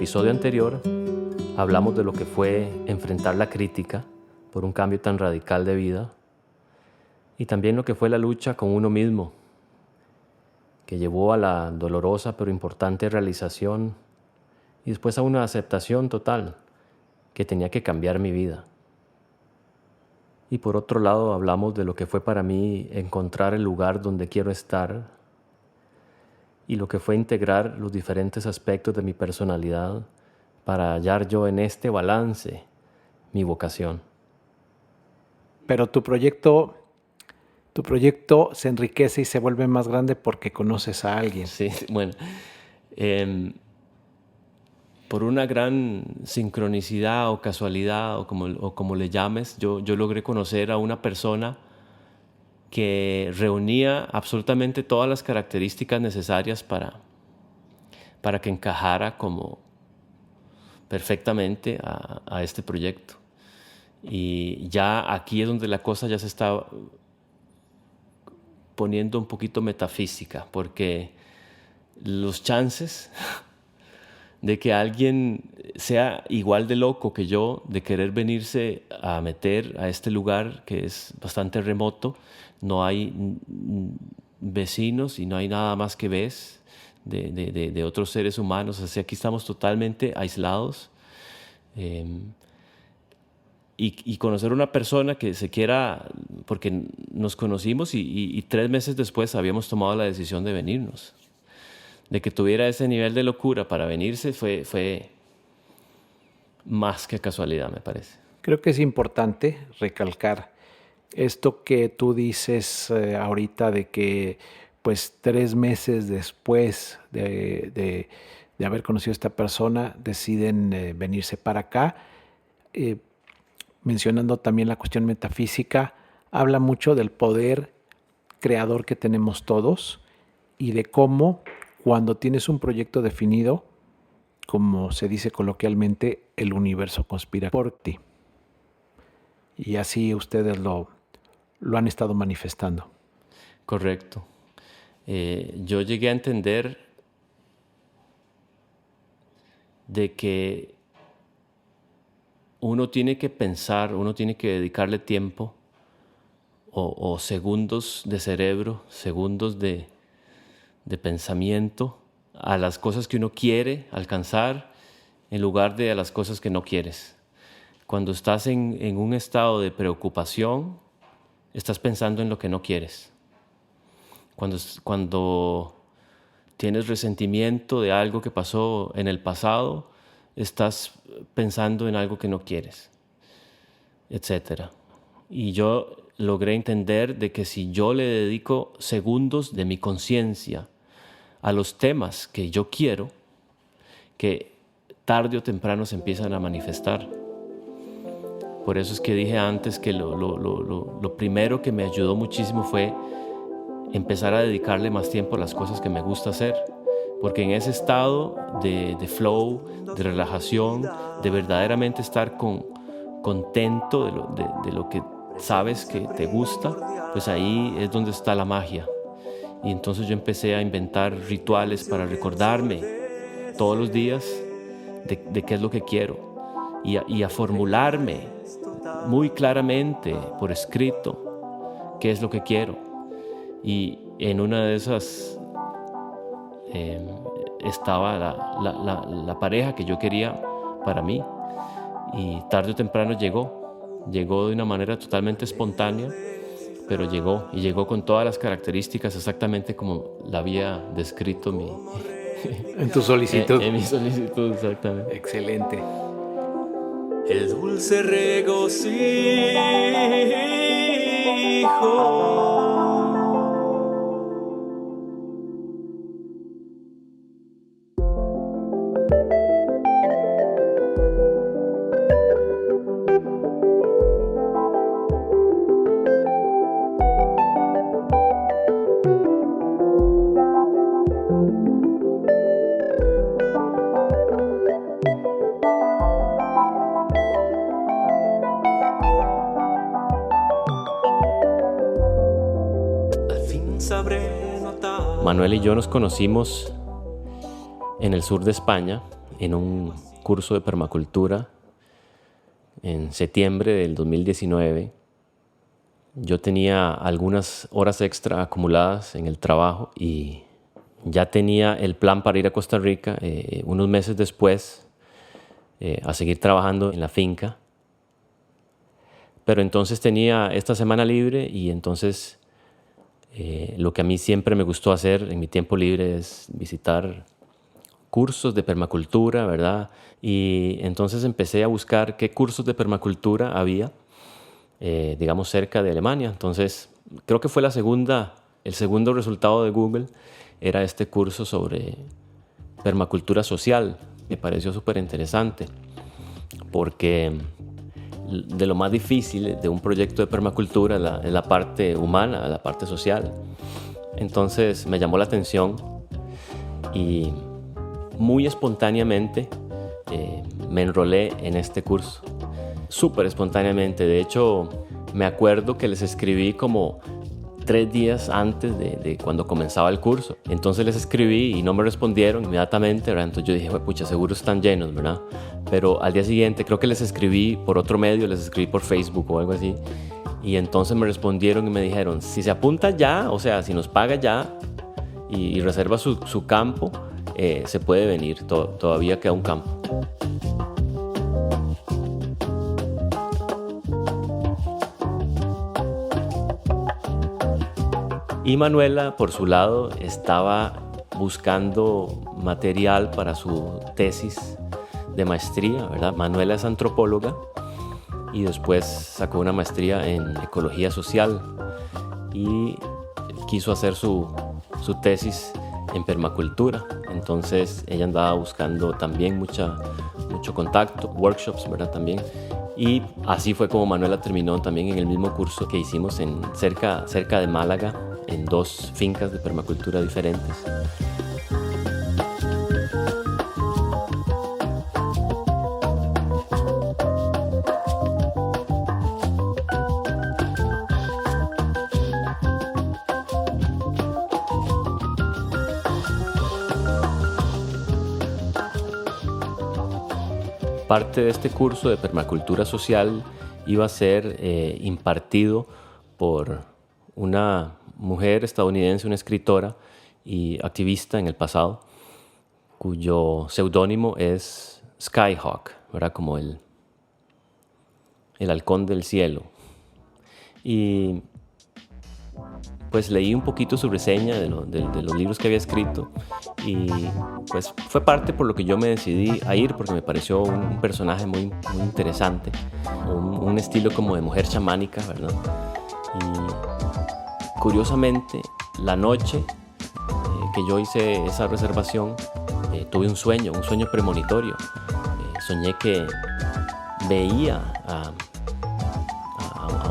episodio anterior hablamos de lo que fue enfrentar la crítica por un cambio tan radical de vida y también lo que fue la lucha con uno mismo, que llevó a la dolorosa pero importante realización y después a una aceptación total que tenía que cambiar mi vida. Y por otro lado hablamos de lo que fue para mí encontrar el lugar donde quiero estar y lo que fue integrar los diferentes aspectos de mi personalidad para hallar yo en este balance mi vocación. Pero tu proyecto se enriquece y se vuelve más grande porque conoces a alguien. Sí, bueno, por una gran sincronicidad o casualidad o como le llames, yo logré conocer a una persona que reunía absolutamente todas las características necesarias para que encajara como perfectamente a este proyecto. Y ya aquí es donde la cosa ya se está poniendo un poquito metafísica, porque los chances de que alguien sea igual de loco que yo, de querer venirse a meter a este lugar que es bastante remoto, no hay vecinos y no hay nada más que ves de otros seres humanos, así aquí estamos totalmente aislados. Y conocer a una persona que se quiera, porque nos conocimos y 3 meses después habíamos tomado la decisión de venirnos. De que tuviera ese nivel de locura para venirse fue más que casualidad, me parece. Creo que es importante recalcar esto que tú dices ahorita de que pues 3 meses después de haber conocido a esta persona deciden venirse para acá. Mencionando también la cuestión metafísica, habla mucho del poder creador que tenemos todos y de cómo cuando tienes un proyecto definido, como se dice coloquialmente, el universo conspira por ti. Y así ustedes lo han estado manifestando. Correcto. Yo llegué a entender de que uno tiene que pensar, uno tiene que dedicarle tiempo o segundos de cerebro, segundos de pensamiento a las cosas que uno quiere alcanzar en lugar de a las cosas que no quieres. Cuando estás en un estado de preocupación, estás pensando en lo que no quieres. Cuando tienes resentimiento de algo que pasó en el pasado, estás pensando en algo que no quieres, etc. Y yo logré entender de que si yo le dedico segundos de mi conciencia a los temas que yo quiero, que tarde o temprano se empiezan a manifestar. Por eso es que dije antes que lo primero que me ayudó muchísimo fue empezar a dedicarle más tiempo a las cosas que me gusta hacer. Porque en ese estado de flow, de relajación, de verdaderamente estar contento de lo que sabes que te gusta, pues ahí es donde está la magia. Y entonces yo empecé a inventar rituales para recordarme todos los días de qué es lo que quiero y a formularme muy claramente por escrito qué es lo que quiero. Y en una de esas estaba la pareja que yo quería para mí, y tarde o temprano llegó de una manera totalmente espontánea, pero llegó con todas las características exactamente como la había descrito en tu solicitud. En mi solicitud, exactamente. Excelente. El dulce regocijo Manuel y yo nos conocimos en el sur de España, en un curso de permacultura en septiembre del 2019. Yo tenía algunas horas extra acumuladas en el trabajo y ya tenía el plan para ir a Costa Rica unos meses después a seguir trabajando en la finca. Pero entonces tenía esta semana libre y entonces lo que a mí siempre me gustó hacer en mi tiempo libre es visitar cursos de permacultura, ¿verdad? Y entonces empecé a buscar qué cursos de permacultura había, digamos, cerca de Alemania. Entonces, creo que fue el segundo resultado de Google, era este curso sobre permacultura social. Me pareció súper interesante, porque de lo más difícil de un proyecto de permacultura es la parte humana, la parte social. Entonces me llamó la atención y muy espontáneamente me enrolé en este curso. Súper espontáneamente. De hecho, me acuerdo que les escribí como 3 días antes de cuando comenzaba el curso. Entonces les escribí y no me respondieron inmediatamente, ¿verdad? Entonces yo dije, pucha, seguro están llenos, ¿verdad? Pero al día siguiente creo que les escribí por otro medio, les escribí por Facebook o algo así. Y entonces me respondieron y me dijeron, si se apunta ya, o sea, si nos paga ya y reserva su campo, se puede venir, todavía queda un campo. Y Manuela, por su lado, estaba buscando material para su tesis de maestría, ¿verdad? Manuela es antropóloga y después sacó una maestría en ecología social y quiso hacer su tesis en permacultura. Entonces ella andaba buscando también mucho contacto, workshops, ¿verdad? También. Y así fue como Manuela terminó también en el mismo curso que hicimos cerca de Málaga, en 2 fincas de permacultura diferentes. Parte de este curso de permacultura social iba a ser impartido por una mujer estadounidense, una escritora y activista en el pasado, cuyo seudónimo es Skyhawk, ¿verdad? Como el halcón del cielo. Y pues leí un poquito su reseña de los libros que había escrito y pues fue parte por lo que yo me decidí a ir, porque me pareció un personaje muy, muy interesante, un estilo como de mujer chamánica, ¿verdad? Y curiosamente, la noche que yo hice esa reservación, tuve un sueño premonitorio. Soñé que veía a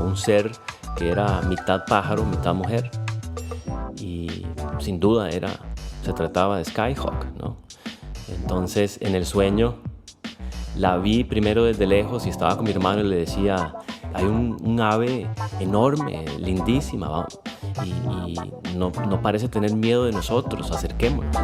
un ser que era mitad pájaro, mitad mujer, y sin duda se trataba de Skyhawk, ¿no? Entonces en el sueño la vi primero desde lejos y estaba con mi hermano y le decía, hay un ave enorme, lindísima, ¿vamos? Y no parece tener miedo de nosotros, acerquémonos.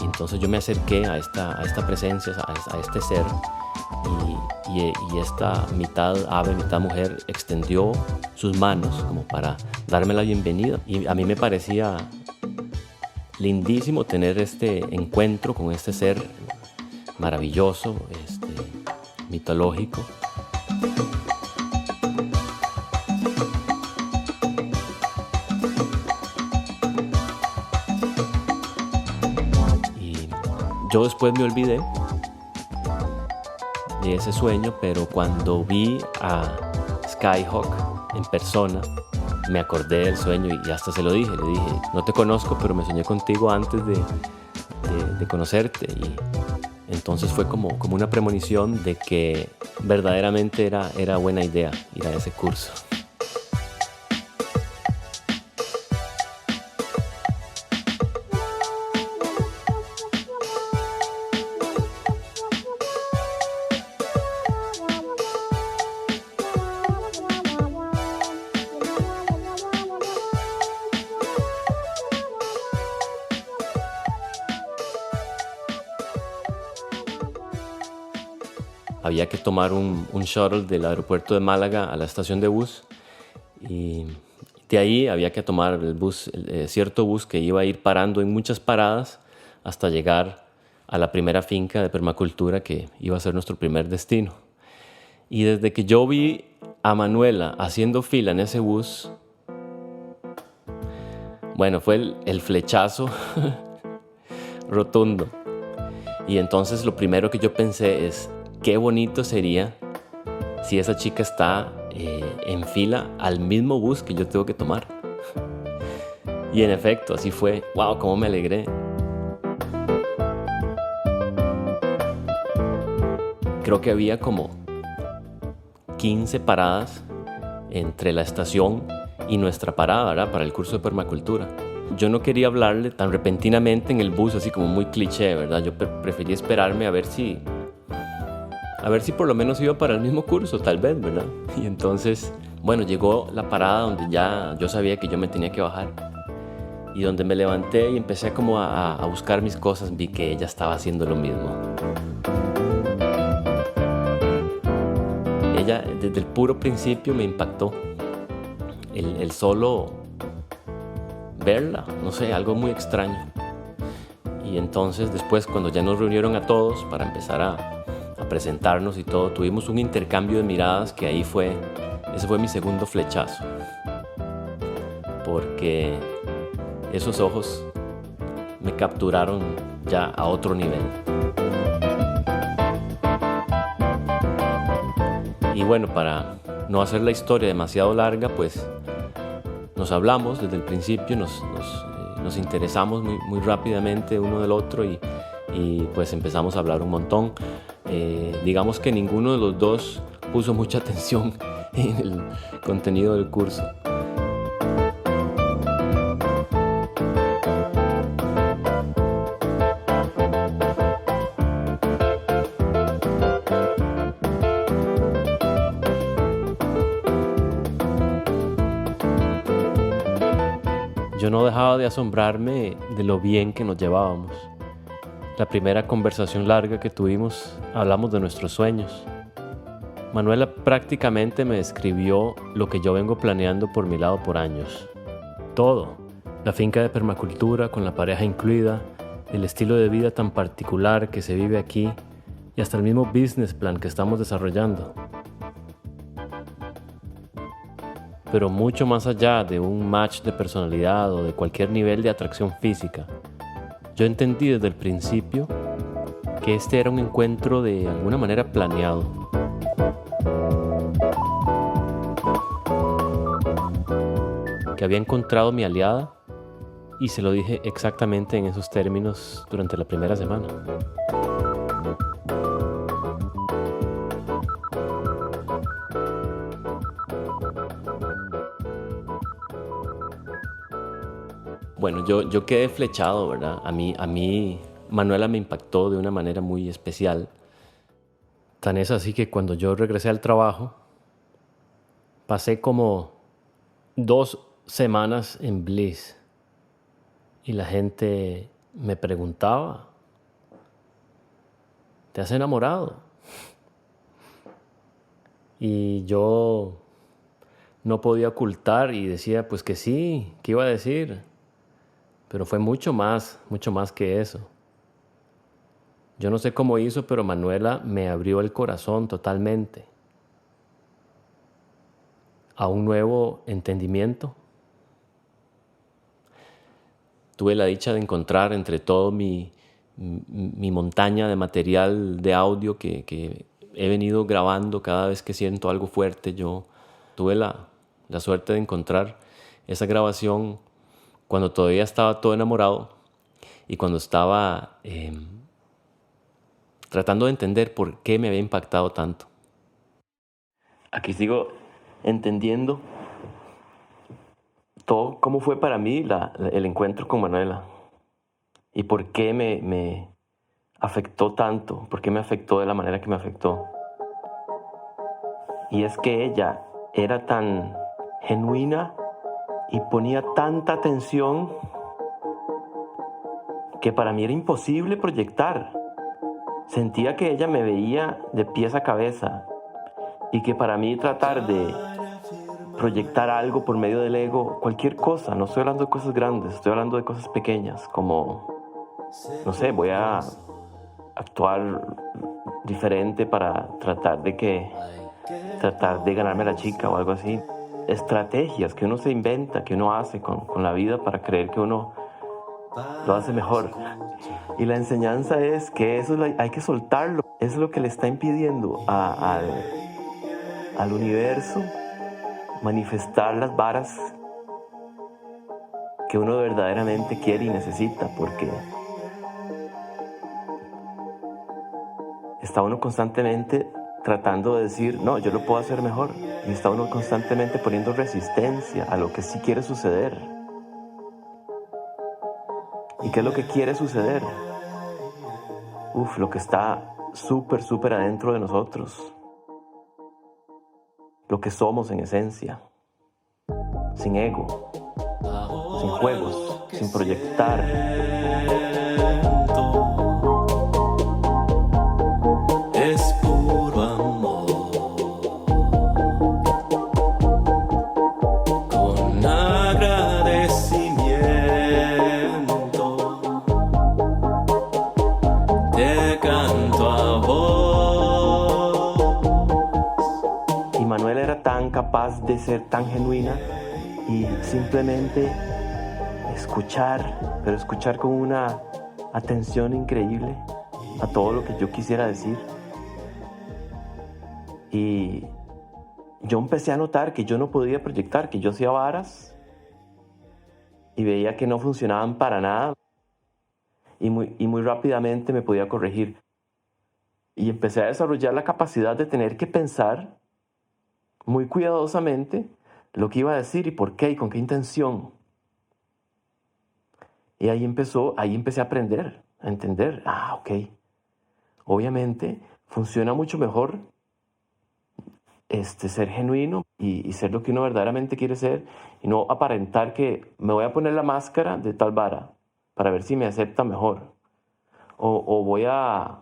Entonces yo me acerqué a esta presencia, a este ser, y esta mitad ave, mitad mujer extendió sus manos como para darme la bienvenida. Y a mí me parecía lindísimo tener este encuentro con este ser maravilloso, mitológico. Yo después me olvidé de ese sueño, pero cuando vi a Skyhawk en persona, me acordé del sueño y hasta se lo dije. Le dije, no te conozco, pero me soñé contigo antes de conocerte. Y entonces fue como una premonición de que verdaderamente era buena idea ir a ese curso. había que tomar un shuttle del aeropuerto de Málaga a la estación de bus y de ahí había que tomar el bus, cierto bus que iba a ir parando en muchas paradas hasta llegar a la primera finca de permacultura que iba a ser nuestro primer destino. Y desde que yo vi a Manuela haciendo fila en ese bus, bueno, fue el flechazo rotundo. Y entonces lo primero que yo pensé es, qué bonito sería si esa chica está en fila al mismo bus que yo tengo que tomar. Y en efecto, así fue. ¡Wow! ¡Cómo me alegré! Creo que había como 15 paradas entre la estación y nuestra parada, ¿verdad? Para el curso de permacultura. Yo no quería hablarle tan repentinamente en el bus, así como muy cliché, ¿verdad? Yo prefería esperarme a ver si por lo menos iba para el mismo curso, tal vez, ¿verdad? Y entonces, bueno, llegó la parada donde ya yo sabía que yo me tenía que bajar. Y donde me levanté y empecé como a buscar mis cosas, vi que ella estaba haciendo lo mismo. Ella, desde el puro principio, me impactó. El solo verla, no sé, algo muy extraño. Y entonces, después, cuando ya nos reunieron a todos para empezar a presentarnos y todo, tuvimos un intercambio de miradas que ese fue mi segundo flechazo, porque esos ojos me capturaron ya a otro nivel. Y bueno, para no hacer la historia demasiado larga, pues nos hablamos desde el principio, nos interesamos muy rápidamente uno del otro y pues empezamos a hablar un montón. Digamos que ninguno de los dos puso mucha atención en el contenido del curso. Yo no dejaba de asombrarme de lo bien que nos llevábamos. La primera conversación larga que tuvimos, hablamos de nuestros sueños. Manuela prácticamente me describió lo que yo vengo planeando por mi lado por años. Todo. La finca de permacultura con la pareja incluida, el estilo de vida tan particular que se vive aquí y hasta el mismo business plan que estamos desarrollando. Pero mucho más allá de un match de personalidad o de cualquier nivel de atracción física, yo entendí desde el principio que este era un encuentro de alguna manera planeado. Que había encontrado mi aliada y se lo dije exactamente en esos términos durante la primera semana. Bueno, yo quedé flechado, ¿verdad? A mí Manuela me impactó de una manera muy especial. Tan es así que cuando yo regresé al trabajo, pasé como 2 semanas en Bliss. Y la gente me preguntaba, ¿te has enamorado? Y yo no podía ocultar y decía pues que sí, ¿qué iba a decir? Pero fue mucho más que eso. Yo no sé cómo hizo, pero Manuela me abrió el corazón totalmente a un nuevo entendimiento. Tuve la dicha de encontrar entre todo mi montaña de material de audio que he venido grabando cada vez que siento algo fuerte. Yo tuve la suerte de encontrar esa grabación cuando todavía estaba todo enamorado y cuando estaba tratando de entender por qué me había impactado tanto. Aquí sigo entendiendo todo cómo fue para mí el encuentro con Manuela y por qué me afectó tanto, por qué me afectó de la manera que me afectó. Y es que ella era tan genuina y ponía tanta atención que para mí era imposible proyectar sentía que ella me veía de pies a cabeza y que para mí tratar de proyectar algo por medio del ego, cualquier cosa, no estoy hablando de cosas grandes, estoy hablando de cosas pequeñas, como, no sé, voy a actuar diferente para tratar de ganarme a la chica o algo así. Estrategias que uno se inventa, que uno hace con la vida para creer que uno lo hace mejor. Y la enseñanza es que eso hay que soltarlo. Es lo que le está impidiendo al universo manifestar las varas que uno verdaderamente quiere y necesita, porque está uno constantemente tratando de decir, no, yo lo puedo hacer mejor, y está uno constantemente poniendo resistencia a lo que sí quiere suceder. ¿Y qué es lo que quiere suceder? Lo que está súper adentro de nosotros. Lo que somos en esencia. Sin ego. Sin juegos. Sin proyectar. Es puro amor, con agradecimiento te canto a vos. Y Manuela era tan capaz de ser tan genuina y simplemente escuchar, pero escuchar con una atención increíble a todo lo que yo quisiera decir. Y yo empecé a notar que yo no podía proyectar, que yo hacía varas y veía que no funcionaban para nada, y muy rápidamente me podía corregir. Y empecé a desarrollar la capacidad de tener que pensar muy cuidadosamente lo que iba a decir y por qué y con qué intención. Y ahí empecé a aprender, a entender. Ok. Obviamente funciona mucho mejor ser genuino y ser lo que uno verdaderamente quiere ser, y no aparentar que me voy a poner la máscara de tal vara para ver si me acepta mejor, o voy a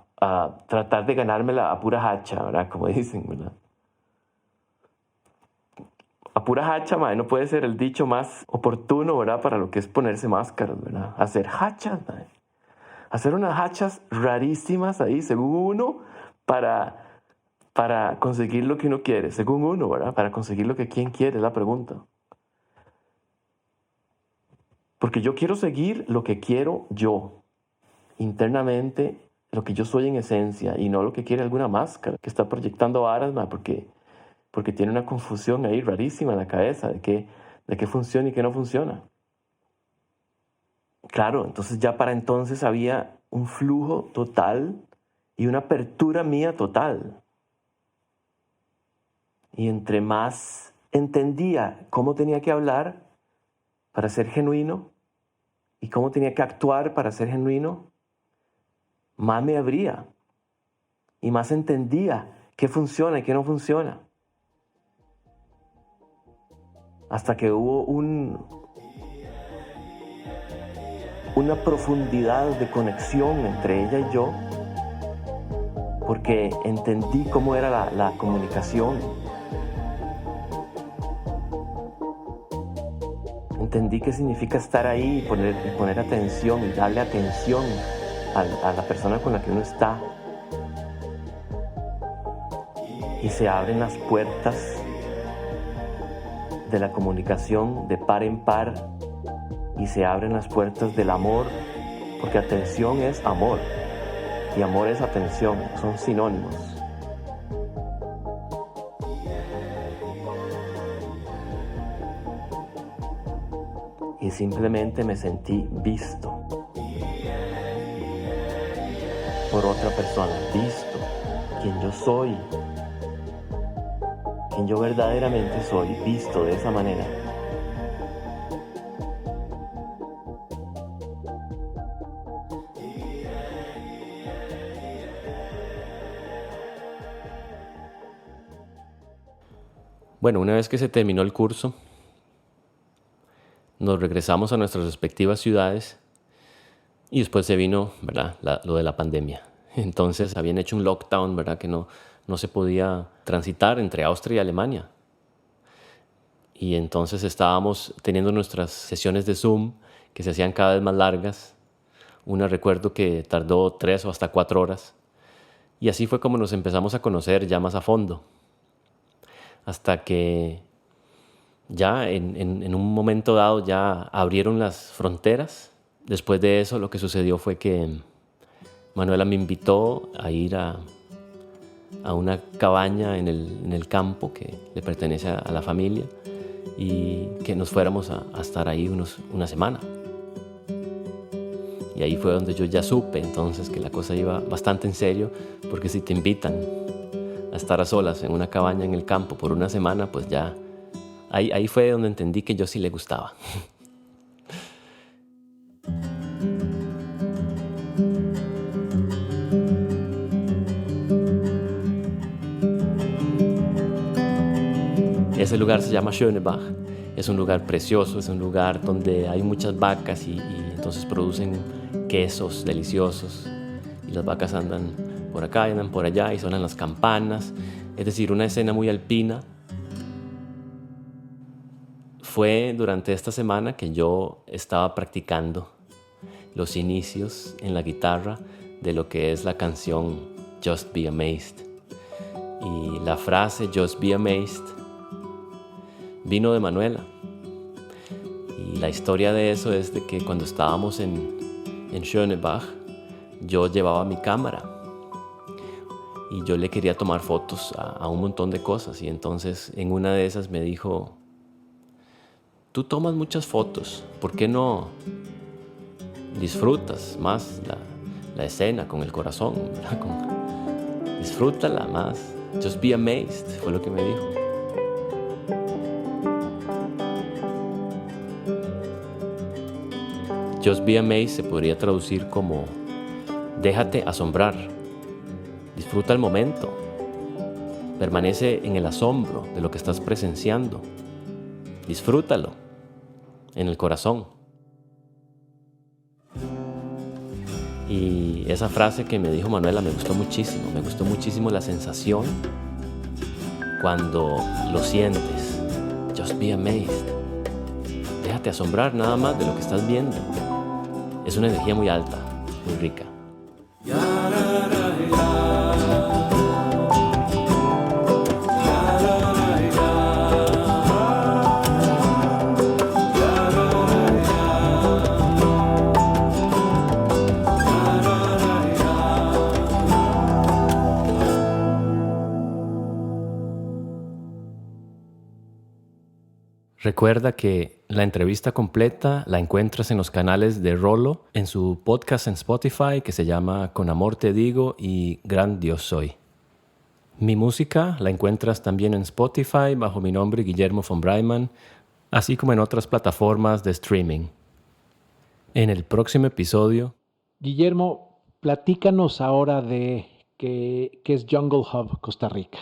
tratar de ganármela a pura hacha, ¿verdad? Como dicen, ¿verdad? A pura hacha, mae, no puede ser el dicho más oportuno, ¿verdad? Para lo que es ponerse máscaras, ¿verdad? Hacer hachas, mae. Hacer unas hachas rarísimas ahí, según uno, para conseguir lo que uno quiere, según uno, ¿verdad? Para conseguir lo que quien quiere, es la pregunta. Porque yo quiero seguir lo que quiero yo, internamente, lo que yo soy en esencia, y no lo que quiere alguna máscara que está proyectando varas, porque tiene una confusión ahí rarísima en la cabeza de qué funciona y qué no funciona. Claro, entonces ya para entonces había un flujo total y una apertura mía total. Y entre más entendía cómo tenía que hablar para ser genuino y cómo tenía que actuar para ser genuino, más me abría y más entendía qué funciona y qué no funciona. Hasta que hubo una profundidad de conexión entre ella y yo, porque entendí cómo era la comunicación. Entendí qué significa estar ahí y poner atención y darle atención a la persona con la que uno está. Y se abren las puertas de la comunicación de par en par, y se abren las puertas del amor, porque atención es amor y amor es atención, son sinónimos. Y simplemente me sentí visto por otra persona, visto, quien yo soy, quien yo verdaderamente soy, visto de esa manera. Bueno, una vez que se terminó el curso, nos regresamos a nuestras respectivas ciudades y después se vino, ¿verdad?, lo de la pandemia. Entonces habían hecho un lockdown, ¿verdad? Que no se podía transitar entre Austria y Alemania. Y entonces estábamos teniendo nuestras sesiones de Zoom que se hacían cada vez más largas. Una recuerdo que tardó 3 o hasta 4 horas. Y así fue como nos empezamos a conocer ya más a fondo. Hasta que ya en un momento dado ya abrieron las fronteras. Después de eso lo que sucedió fue que Manuela me invitó a ir a una cabaña en el campo que le pertenece a la familia y que nos fuéramos a estar ahí una semana. Y ahí fue donde yo ya supe entonces que la cosa iba bastante en serio, porque si te invitan a estar a solas en una cabaña en el campo por una semana, pues ya ahí fue donde entendí que yo sí le gustaba. Ese lugar se llama Schönebach. Es un lugar precioso, es un lugar donde hay muchas vacas y entonces producen quesos deliciosos. Y las vacas andan por acá y andan por allá y suenan las campanas. Es decir, una escena muy alpina. Fue durante esta semana que yo estaba practicando los inicios en la guitarra de lo que es la canción Just Be Amazed. Y la frase Just Be Amazed vino de Manuela. Y la historia de eso es de que cuando estábamos en Schönebach, yo llevaba mi cámara y yo le quería tomar fotos a un montón de cosas. Y entonces en una de esas me dijo: tú tomas muchas fotos, ¿por qué no disfrutas más la escena con el corazón? Disfrútala más. Just be amazed, fue lo que me dijo. Just be amazed se podría traducir como déjate asombrar, disfruta el momento, permanece en el asombro de lo que estás presenciando, disfrútalo en el corazón. Y esa frase que me dijo Manuela me gustó muchísimo la sensación cuando lo sientes. Just be amazed, déjate asombrar nada más de lo que estás viendo. Es una energía muy alta, muy rica. Recuerda que la entrevista completa la encuentras en los canales de Rolo, en su podcast en Spotify que se llama Con Amor Te Digo y Gran Dios Soy. Mi música la encuentras también en Spotify bajo mi nombre Guillermo von Breimann, así como en otras plataformas de streaming. En el próximo episodio... Guillermo, platícanos ahora de qué es Jungle Hub Costa Rica.